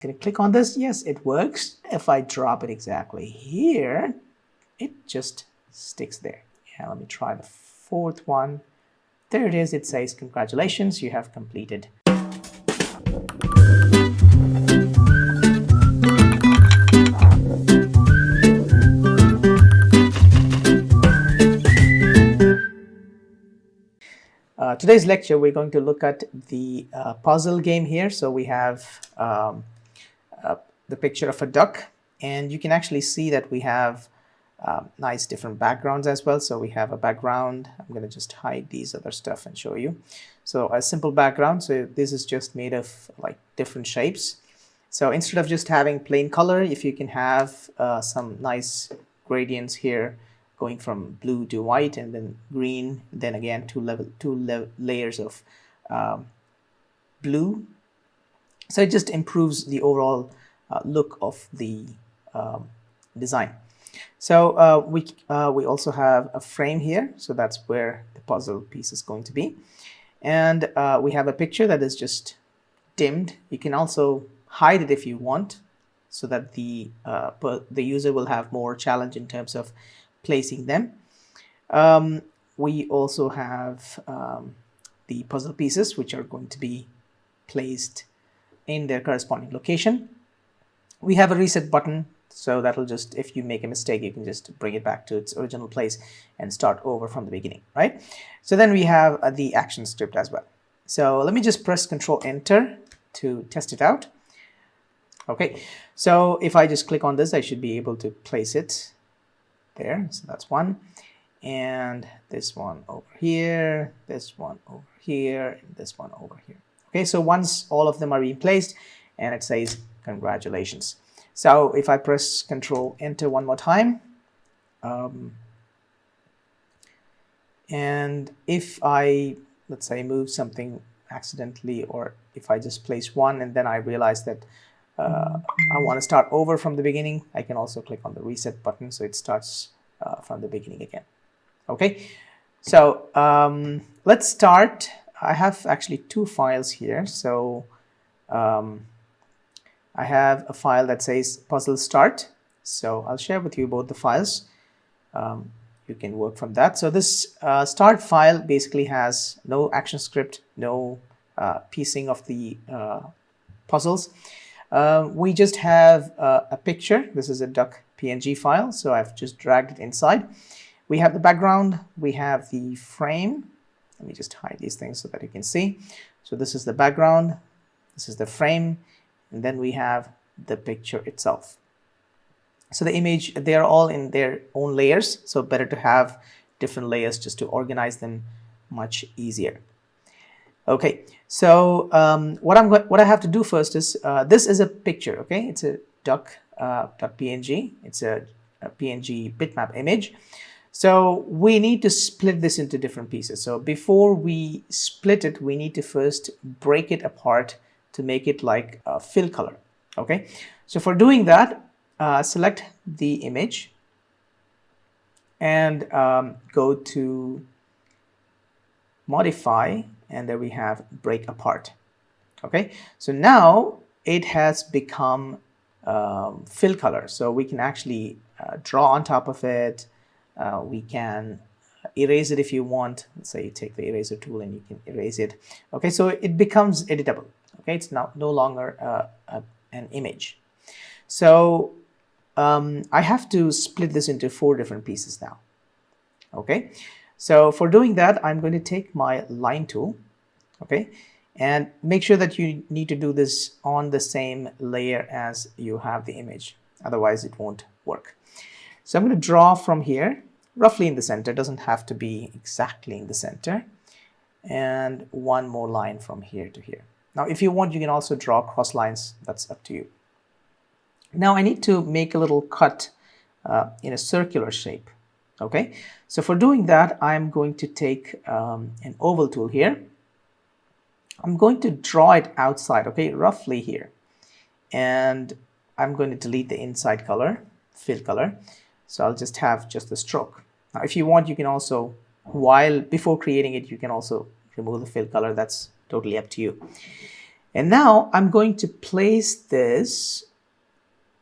Can I click on this? Yes, it works. If I drop it exactly here, it just sticks there. Yeah, let me try the fourth one. There it is. It says, congratulations, you have completed. Today's lecture, we're going to look at the puzzle game here. So we have the picture of a duck, and you can actually see that we have nice different backgrounds as well. So we have a background. I'm going to just hide these other stuff and show you. So a simple background. So this is just made of like different shapes. So instead of just having plain color, if you can have some nice gradients here, going from blue to white and then green, then again two layers of blue. So it just improves the overall look of the design. So we also have a frame here, so that's where the puzzle piece is going to be. And we have a picture that is just dimmed. You can also hide it if you want, so that the user will have more challenge in terms of placing them. We also have the puzzle pieces, which are going to be placed in their corresponding location. We have a reset button, so that'll just, if you make a mistake, you can just bring it back to its original place and start over from the beginning, right? So then we have the action script as well. So let me just press Control Enter to test it out. Okay, so if I just click on this, I should be able to place it there. So that's one, and this one over here, this one over here, and this one over here. Okay, so once all of them are being placed, and it says congratulations. So if I press Control Enter one more time, and if I, let's say, move something accidentally, or if I just place one and then I realize that I want to start over from the beginning, I can also click on the reset button, so it starts from the beginning again. Okay, so let's start. I have actually two files here. So I have a file that says puzzle start. So I'll share with you both the files. You can work from that. So this start file basically has no ActionScript, no piecing of the puzzles. We just have a picture. This is a duck PNG file, so I've just dragged it inside. We have the background, we have the frame. Let me just hide these things so that you can see. So this is the background, this is the frame, and then we have the picture itself. So the image, they're all in their own layers, so better to have different layers just to organize them much easier. Okay, so what I have to do first is, this is a picture, okay? It's a duck.png. It's a PNG bitmap image. So we need to split this into different pieces. So before we split it, we need to first break it apart to make it like a fill color, okay? So for doing that, select the image and go to Modify, and there we have break apart. Okay, so now it has become fill color, so we can actually draw on top of it. We can erase it if you want. Let's say you take the eraser tool and you can erase it. Okay, so it becomes editable. Okay, it's now no longer an image. So I have to split this into 4 different pieces now. Okay, so for doing that, I'm going to take my line tool, okay, and make sure that you need to do this on the same layer as you have the image, otherwise it won't work. So I'm going to draw from here, roughly in the center, it doesn't have to be exactly in the center, and one more line from here to here. Now if you want, you can also draw cross lines, that's up to you. Now I need to make a little cut in a circular shape. Okay, so for doing that, I'm going to take an oval tool here. I'm going to draw it outside, okay, roughly here. And I'm going to delete the inside color, fill color. So I'll just have just the stroke. Now, if you want, you can also, before creating it, you can also remove the fill color. That's totally up to you. And now I'm going to place this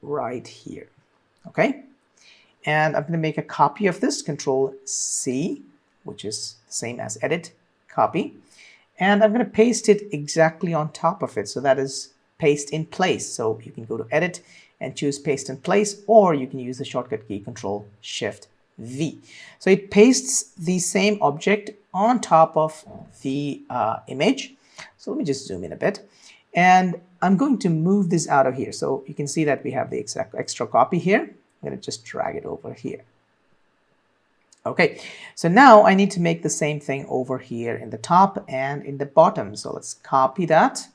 right here, okay? And I'm going to make a copy of this, Control C, which is the same as edit, copy. And I'm going to paste it exactly on top of it. So that is paste in place. So you can go to edit and choose paste in place, or you can use the shortcut key Control Shift V. So it pastes the same object on top of the image. So let me just zoom in a bit. And I'm going to move this out of here. So you can see that we have the exact extra copy here. I'm going to just drag it over here. Okay, so now I need to make the same thing over here in the top and in the bottom. So let's copy that,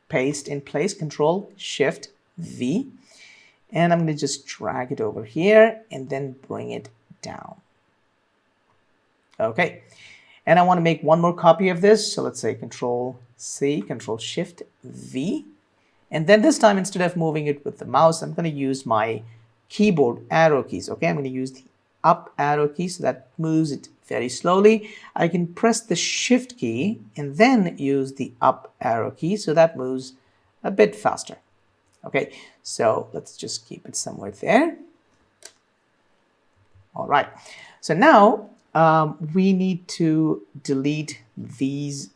paste in place, Control Shift V. And I'm going to just drag it over here and then bring it down. Okay, and I want to make one more copy of this. So let's say Control C, Control Shift V. And then this time, instead of moving it with the mouse, I'm going to use my keyboard arrow keys. Okay, I'm going to use the up arrow key, so that moves it very slowly. I can press the Shift key and then use the up arrow key, so that moves a bit faster. Okay, so let's just keep it somewhere there. All right, so now we need to delete these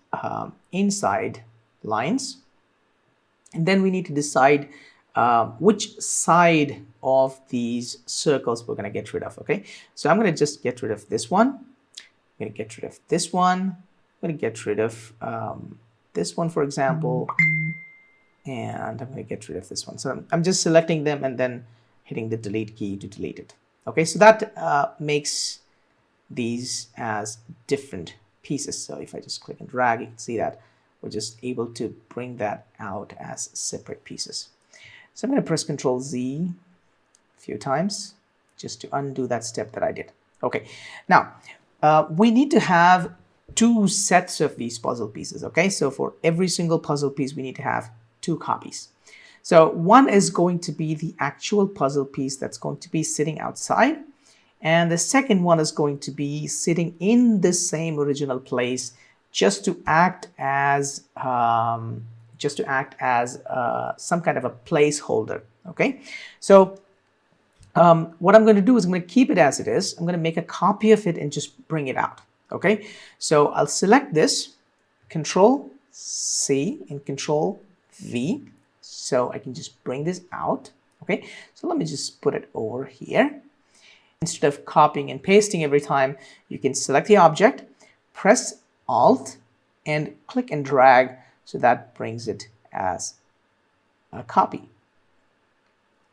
inside lines, and then we need to decide which side of these circles we're going to get rid of. Okay, so I'm going to just get rid of this one. I'm going to get rid of this one. I'm going to get rid of this one, for example, and I'm going to get rid of this one. So I'm just selecting them and then hitting the delete key to delete it. Okay, so that makes these as different pieces. So if I just click and drag, you can see that we're just able to bring that out as separate pieces. So I'm going to press Control Z a few times just to undo that step that I did. Okay, now we need to have two sets of these puzzle pieces. Okay, so for every single puzzle piece, we need to have two copies. So one is going to be the actual puzzle piece that's going to be sitting outside, and the second one is going to be sitting in the same original place, just to act as some kind of a placeholder. Okay, so what I'm going to do is I'm going to keep it as it is. I'm going to make a copy of it and just bring it out. Okay, so I'll select this, Control C and Control V, so I can just bring this out. Okay, so let me just put it over here. Instead of copying and pasting every time, you can select the object, press Alt, and click and drag, so that brings it as a copy.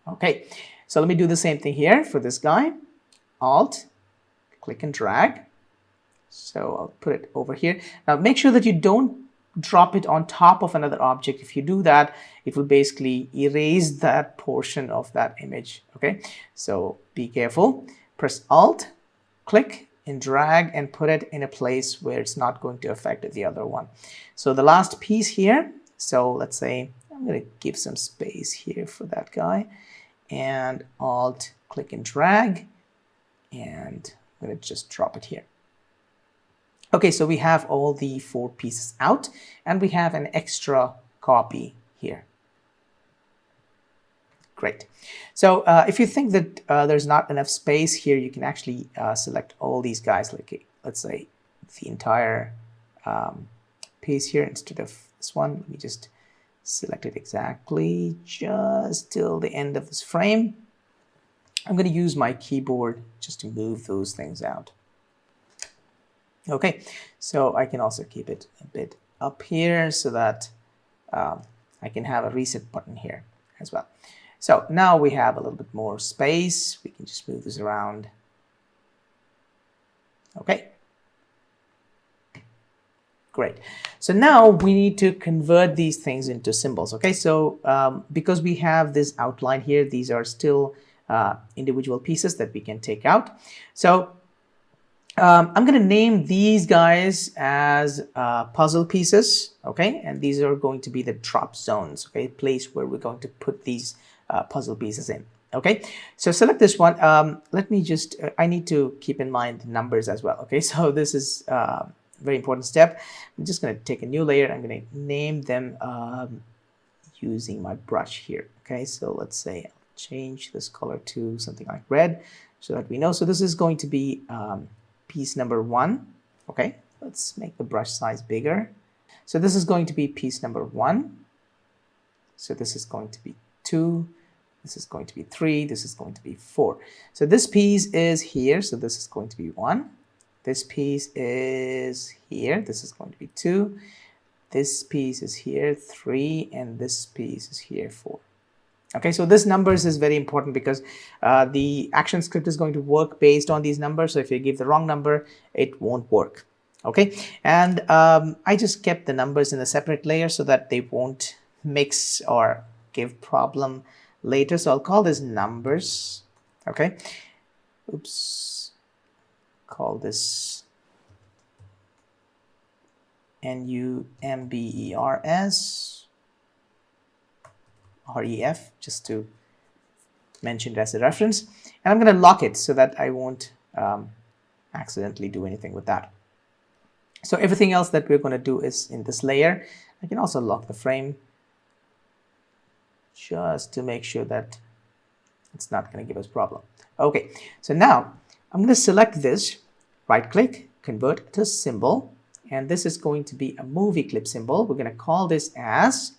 Okay, so let me do the same thing here for this guy. Alt, click and drag. So I'll put it over here. Now make sure that you don't drop it on top of another object. If you do that, it will basically erase that portion of that image. Okay, so be careful. Press Alt, click and drag and put it in a place where it's not going to affect the other one. So the last piece here, so let's say I'm going to give some space here for that guy, and Alt, click and drag, and I'm going to just drop it here. Okay, so we have all the four pieces out, and we have an extra copy here. Great. So if you think that there's not enough space here, you can actually select all these guys, like let's say the entire piece here instead of this one. Let me just select it exactly just till the end of this frame. I'm going to use my keyboard just to move those things out. Okay, so I can also keep it a bit up here so that I can have a reset button here as well. So now we have a little bit more space. We can just move this around. Okay. Great. So now we need to convert these things into symbols. Okay, so because we have this outline here, these are still individual pieces that we can take out. So I'm going to name these guys as puzzle pieces. Okay, and these are going to be the drop zones. Okay, place where we're going to put these puzzle pieces in. Okay, so select this one. Let me just, I need to keep in mind the numbers as well. Okay, so this is very important step. I'm just going to take a new layer. I'm going to name them using my brush here. Okay, so let's say I'll change this color to something like red so that we know. So this is going to be piece number 1. Okay, let's make the brush size bigger. So this is going to be piece number 1. So this is going to be 2. This is going to be 3. This is going to be 4. So this piece is here. So this is going to be 1. This piece is here. This is going to be 2. This piece is here, 3. And this piece is here, 4. Okay, so this numbers is very important because the ActionScript is going to work based on these numbers. So if you give the wrong number, it won't work. Okay, and I just kept the numbers in a separate layer so that they won't mix or give problem later. So I'll call this numbers. Okay, oops, call this numbers ref, just to mention it as a reference, and I'm going to lock it so that I won't accidentally do anything with that. So everything else that we're going to do is in this layer. I can also lock the frame just to make sure that it's not going to give us problem. Okay, so now I'm going to select this, right click, convert to symbol, and this is going to be a movie clip symbol. We're going to call this as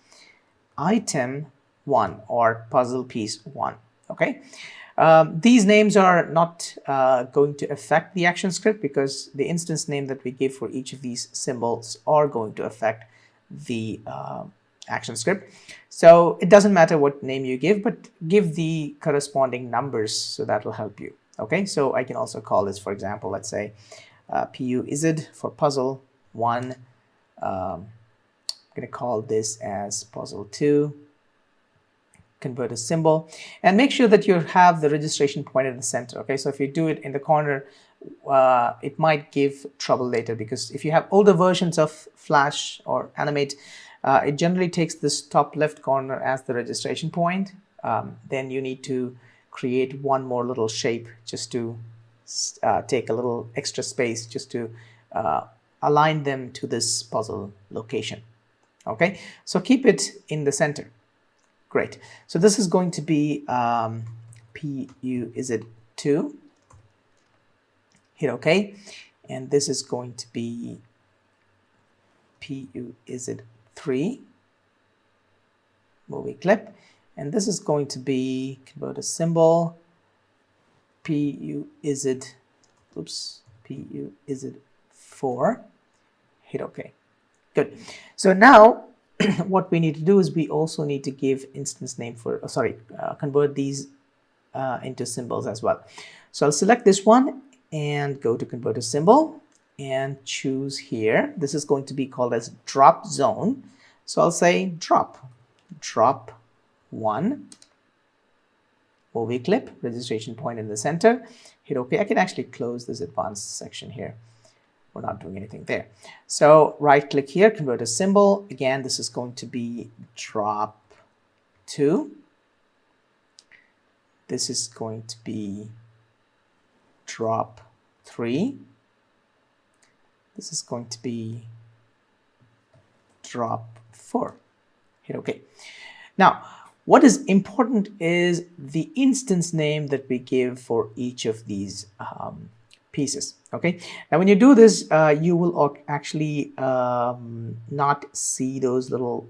item 1 or puzzle piece 1. Okay, these names are not going to affect the ActionScript because the instance name that we give for each of these symbols are going to affect the ActionScript. So it doesn't matter what name you give, but give the corresponding numbers, so that will help you. Okay, so I can also call this, for example, let's say pu is for puzzle 1. I'm going to call this as puzzle 2. Convert a symbol, and make sure that you have the registration point in the center. Okay, so if you do it in the corner, it might give trouble later, because if you have older versions of Flash or Animate, it generally takes this top left corner as the registration point. Then you need to create one more little shape just to take a little extra space just to align them to this puzzle location. Okay, so keep it in the center. Great. So this is going to be pu is it 2. Hit OK. And this is going to be pu is it 3. Movie clip. And this is going to be convert a symbol. pu is it 4. Hit OK. Good. So now what we need to do is we also need to give instance name for, convert these into symbols as well. So I'll select this one and go to convert a symbol and choose here. This is going to be called as drop zone. So I'll say drop 1, movie clip, registration point in the center. Hit OK. I can actually close this advanced section here. We're not doing anything there. So right click here, convert a symbol. Again, this is going to be drop 2. This is going to be drop 3. This is going to be drop 4. Hit OK. Now, what is important is the instance name that we give for each of these pieces. Okay, now when you do this, you will actually not see those little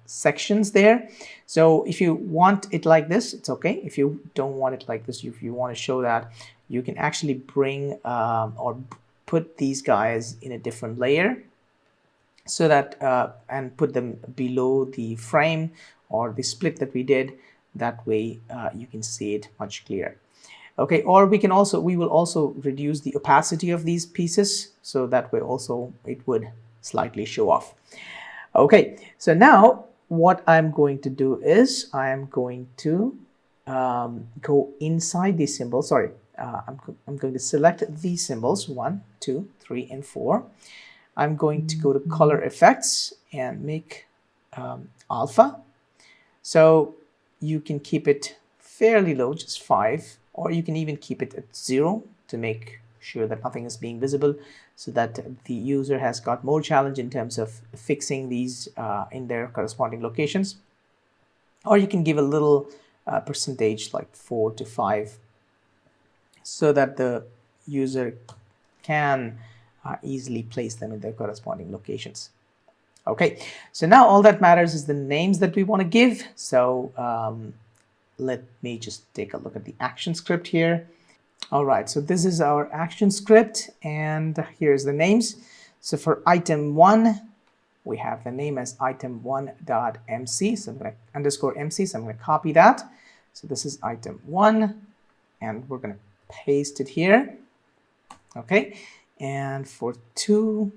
sections there. So if you want it like this, it's okay. If you don't want it like this, if you want to show that, you can actually bring or put these guys in a different layer, so that and put them below the frame or the split that we did. That way you can see it much clearer. Okay, or we will also reduce the opacity of these pieces, so that way also it would slightly show off. Okay, so now what I'm going to do is I am going to go inside these symbols. Sorry, I'm going to select these symbols 1, 2, 3, and 4. I'm going to go to color effects and make alpha. So you can keep it fairly low, just 5. Or you can even keep it at 0 to make sure that nothing is being visible, so that the user has got more challenge in terms of fixing these in their corresponding locations. Or you can give a little percentage like 4 to 5 so that the user can easily place them in their corresponding locations. Okay, so now all that matters is the names that we want to give. So let me just take a look at the action script here. All right, so this is our action script, and here's the names. So for item 1, we have the name as item1.mc. So I'm going to underscore mc. So I'm going to copy that. So this is item 1, and we're going to paste it here. Okay, and for 2,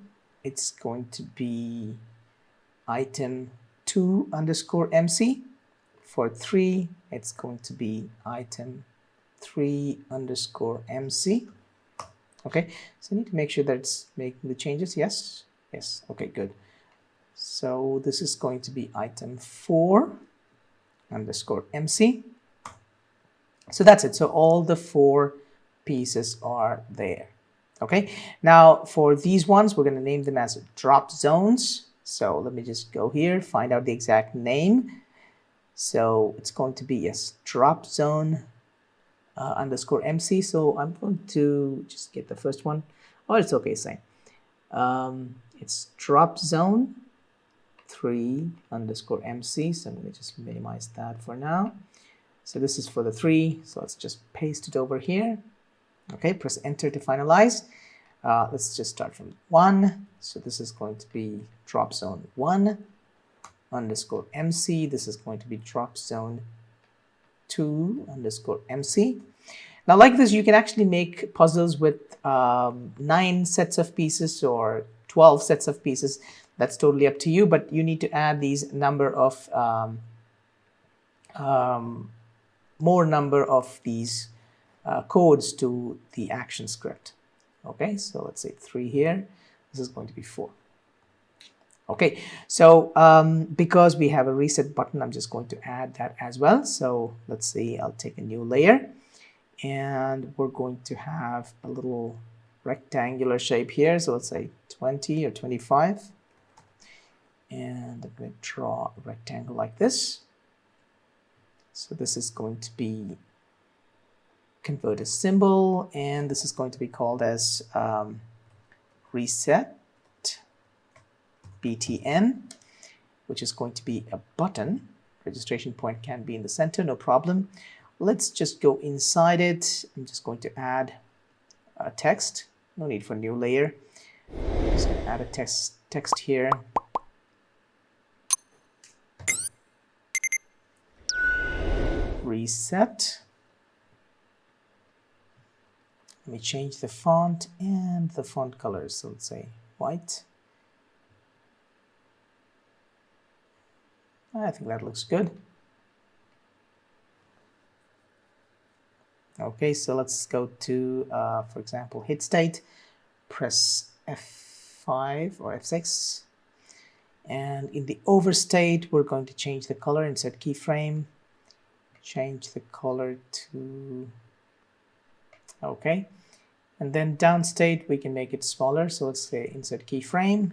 it's going to be item2 underscore mc. For 3, it's going to be item3 underscore mc. Okay, so I need to make sure that it's making the changes. Yes, yes. Okay, good. So this is going to be item4 underscore mc. So that's it. So all the 4 pieces are there. Okay, now for these ones, we're going to name them as drop zones. So let me just go here, find out the exact name. So it's going to be, yes, drop zone underscore mc. So I'm going to just get the first one. Oh, it's okay, same. It's drop zone 3 underscore mc. So let me just minimize that for now. So this is for the 3. So let's just paste it over here. Okay, press enter to finalize. Let's just start from 1. So this is going to be drop zone 1 underscore mc. This is going to be drop zone 2 underscore mc. Now, like this, you can actually make puzzles with 9 sets of pieces or 12 sets of pieces. That's totally up to you, but you need to add these number of more number of these codes to the action script. Okay, so let's say 3 here. This is going to be 4. Okay, so because we have a reset button, I'm just going to add that as well. So let's see, I'll take a new layer, and we're going to have a little rectangular shape here. So let's say 20 or 25. And I'm going to draw a rectangle like this. So this is going to be convert a symbol, and this is going to be called as reset btn, which is going to be a button. Registration point can be in the center, no problem. Let's just go inside it. I'm just going to add a text. No need for new layer. Just add a text here. Reset. Let me change the font and the font colors. So let's say white. I think that looks good. Okay, so let's go to, for example, hit state. Press F5 or F6. And in the over state, we're going to change the color, insert keyframe. Change the color to, okay. And then down state, we can make it smaller. So let's say insert keyframe.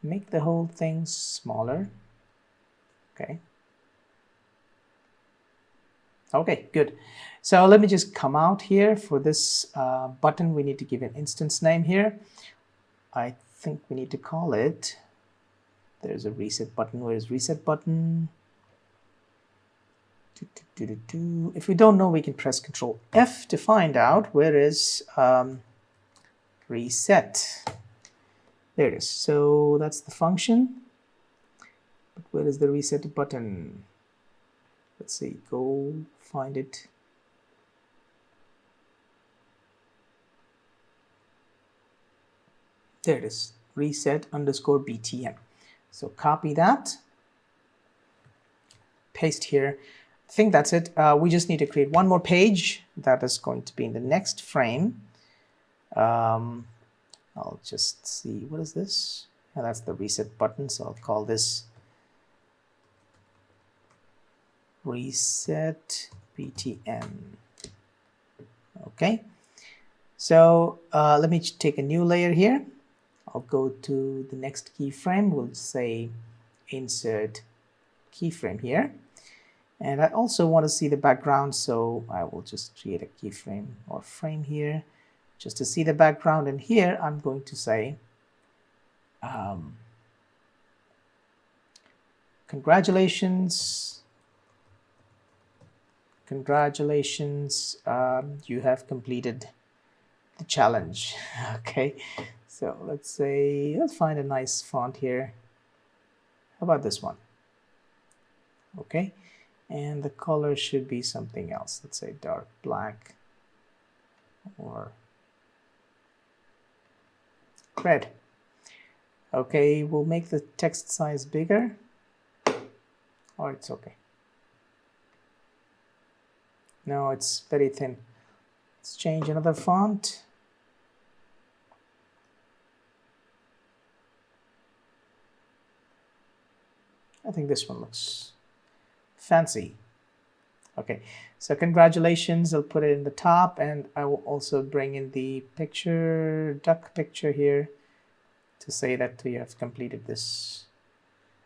Make the whole thing smaller. Okay. Okay, good. So let me just come out here. For this button, we need to give an instance name here. I think we need to call it, there's a reset button. Where is reset button? If we don't know, we can press Control F to find out where is reset. There it is. So that's the function. But where is the reset button? Let's see, go find it. There it is, reset underscore btn. So copy that, paste here. I think that's it. We just need to create one more page that is going to be in the next frame. I'll just see, what is this? Oh, that's the reset button, so I'll call this reset btn. Okay, So let me take a new layer here. I'll go to the next keyframe. We'll say insert keyframe here. And I also want to see the background, so I will just create a keyframe or frame here just to see the background. And here I'm going to say, congratulations, you have completed the challenge. Okay, so let's find a nice font here. How about this one? Okay, and the color should be something else. Let's say dark black or red. Okay, we'll make the text size bigger. Or it's okay. No, it's very thin. Let's change another font. I think this one looks fancy. Okay, so congratulations. I'll put it in the top, and I will also bring in the picture, duck picture here to say that you have completed this,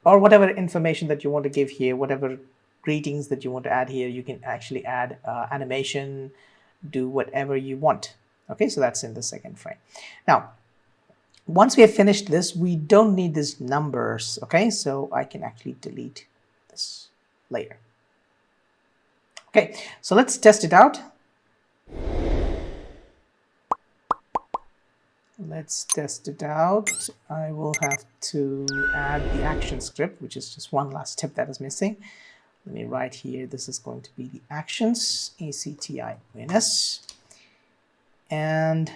or whatever information that you want to give here, whatever greetings that you want to add here. You can actually add animation, do whatever you want. Okay, so that's in the second frame. Now, once we have finished this, we don't need these numbers. Okay, so I can actually delete this layer. Okay, so let's test it out. Let's test it out. I will have to add the ActionScript, which is just one last step that is missing. Let me write here, this is going to be the actions, ACTIONS, and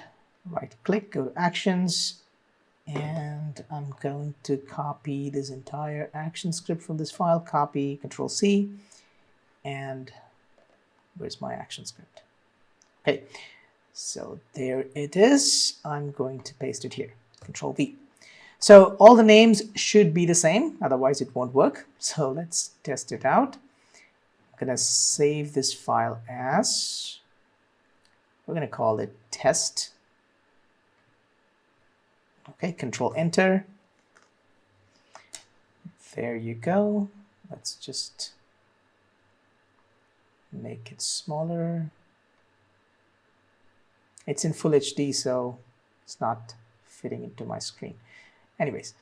right click, go to actions, and I'm going to copy this entire ActionScript from this file, copy, Control C, and where's my ActionScript? Okay, so there it is. I'm going to paste it here, Control V. So all the names should be the same, otherwise it won't work. So let's test it out. I'm going to save this file as, we're going to call it test. Okay, Control Enter. There you go. Let's just make it smaller. It's in full HD, so it's not fitting into my screen. Anyways,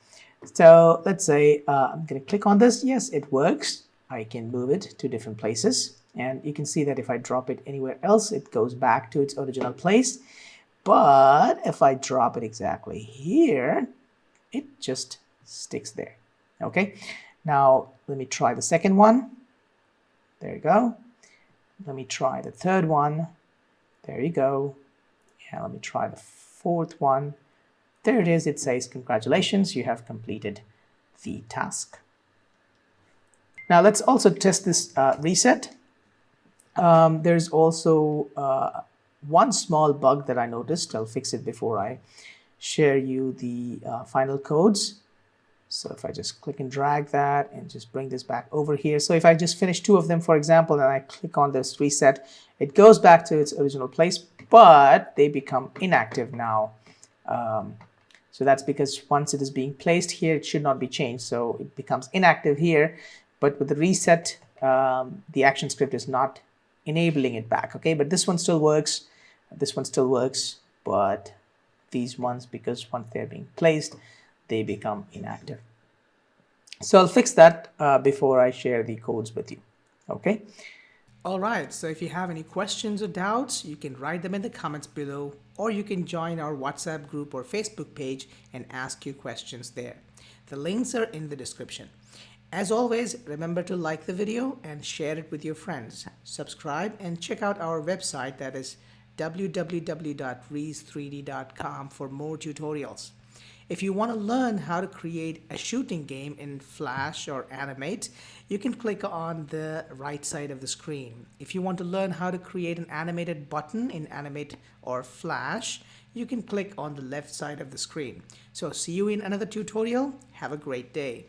so let's say I'm going to click on this. Yes, it works. I can move it to different places. And you can see that if I drop it anywhere else, it goes back to its original place. But if I drop it exactly here, it just sticks there. Okay, now let me try the second one. There you go. Let me try the third one. There you go. Yeah, let me try the fourth one. There it is. It says, congratulations, you have completed the task. Now let's also test this reset. There's also one small bug that I noticed. I'll fix it before I share you the final codes. So if I just click and drag that and just bring this back over here. So if I just finish two of them, for example, and I click on this reset, it goes back to its original place, but they become inactive now. So that's because once it is being placed here, it should not be changed. So it becomes inactive here, but with the reset, the ActionScript is not enabling it back. Okay, but this one still works. This one still works, but these ones, because once they're being placed, they become inactive. So I'll fix that before I share the codes with you. Okay. All right, so if you have any questions or doubts, you can write them in the comments below, or you can join our WhatsApp group or Facebook page and ask your questions there. The links are in the description. As always, remember to like the video and share it with your friends. Subscribe and check out our website, that is www.reese3d.com, for more tutorials. If you want to learn how to create a shooting game in Flash or Animate, you can click on the right side of the screen. If you want to learn how to create an animated button in Animate or Flash, you can click on the left side of the screen. So see you in another tutorial. Have a great day.